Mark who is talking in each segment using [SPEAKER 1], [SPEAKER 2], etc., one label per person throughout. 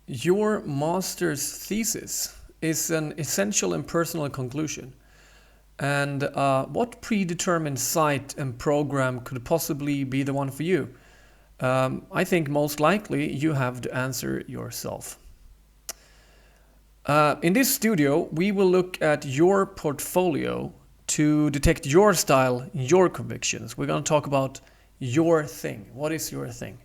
[SPEAKER 1] Your master's thesis is an essential and personal conclusion. And what predetermined site and program could possibly be the one for you? I think most likely you have to answer yourself. In this studio, we will look at your portfolio to detect your style, your convictions. We're going to talk about your thing. What is your thing?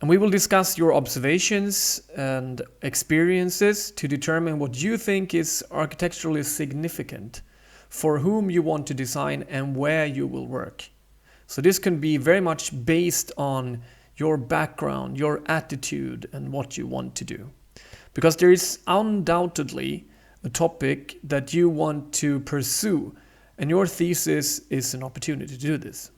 [SPEAKER 1] And we will discuss your observations and experiences to determine what you think is architecturally significant, for whom you want to design, and where you will work. So this can be very much based on your background, your attitude, and what you want to do. Because there is undoubtedly a topic that you want to pursue, and your thesis is an opportunity to do this.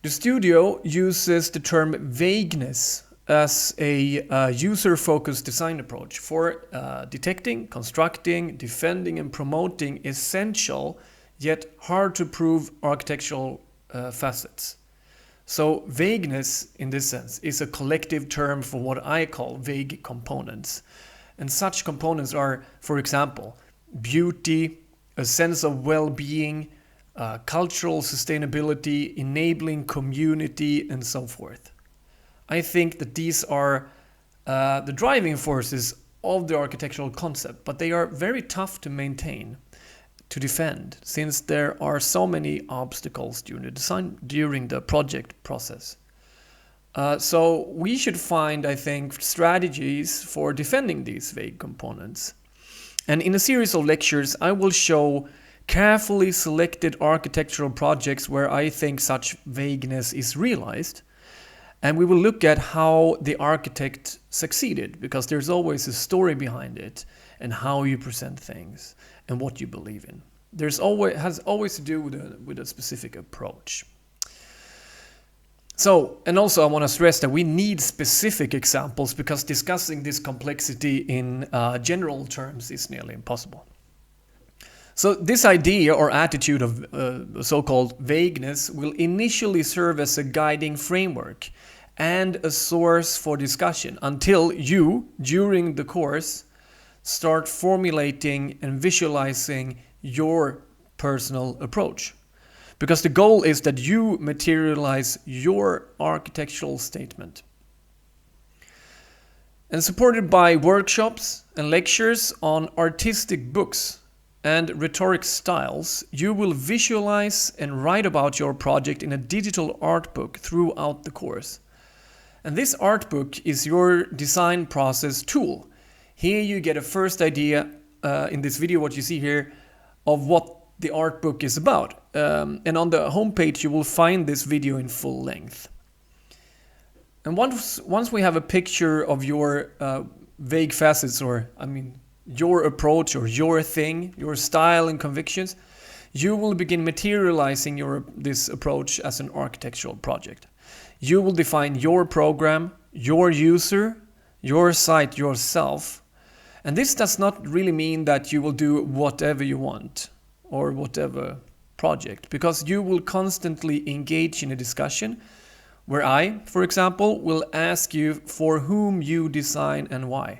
[SPEAKER 1] The studio uses the term vagueness as a user-focused design approach for detecting, constructing, defending, and promoting essential yet hard to prove architectural facets. So vagueness, in this sense, is a collective term for what I call vague components. And such components are, for example, beauty, a sense of well-being, cultural sustainability, enabling community, and so forth. I think that these are the driving forces of the architectural concept, but they are very tough to maintain, to defend, since there are so many obstacles during the project process. So we should find, I think, strategies for defending these vague components. And in a series of lectures, I will show carefully selected architectural projects where I think such vagueness is realized. And we will look at how the architect succeeded, because there's always a story behind it, and how you present things and what you believe in. Has always to do with a specific approach. So, and also I want to stress that we need specific examples, because discussing this complexity in general terms is nearly impossible. So this idea or attitude of so-called vagueness will initially serve as a guiding framework and a source for discussion until you, during the course, start formulating and visualizing your personal approach. Because the goal is that you materialize your architectural statement. And supported by workshops and lectures on artistic books and rhetoric styles, you will visualize and write about your project in a digital art book throughout the course. And this art book is your design process tool. Here you get a first idea in this video, what you see here, of what the art book is about. And on the homepage you will find this video in full length. And once we have a picture of your vague facets, or your approach or your thing, your style and convictions, you will begin materializing this approach as an architectural project. You will define your program, your user, your site, yourself. And this does not really mean that you will do whatever you want or whatever project, because you will constantly engage in a discussion where I, for example, will ask you for whom you design and why.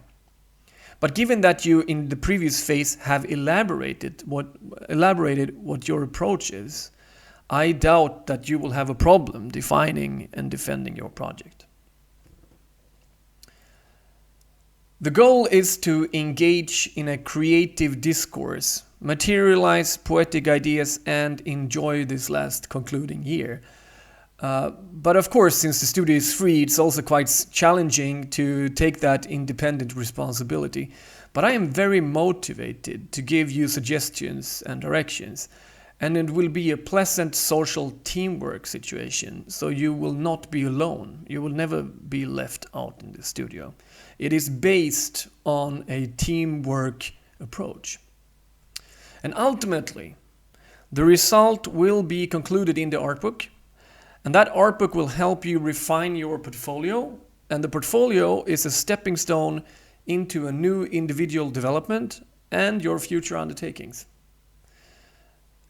[SPEAKER 1] But given that you in the previous phase have elaborated what your approach is, I doubt that you will have a problem defining and defending your project. The goal is to engage in a creative discourse, materialize poetic ideas, and enjoy this last concluding year. But of course, since the studio is free, it's also quite challenging to take that independent responsibility. But I am very motivated to give you suggestions and directions. And it will be a pleasant social teamwork situation, so you will not be alone. You will never be left out in the studio. It is based on a teamwork approach. And ultimately, the result will be concluded in the art book. And that art book will help you refine your portfolio. And the portfolio is a stepping stone into a new individual development and your future undertakings.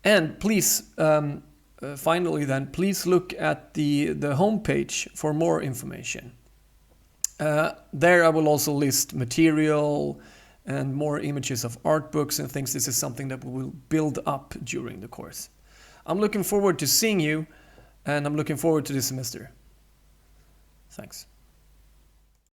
[SPEAKER 1] And please, finally then, please look at the homepage for more information. There I will also list material and more images of art books and things. This is something that we will build up during the course. I'm looking forward to seeing you, and I'm looking forward to this semester. Thanks.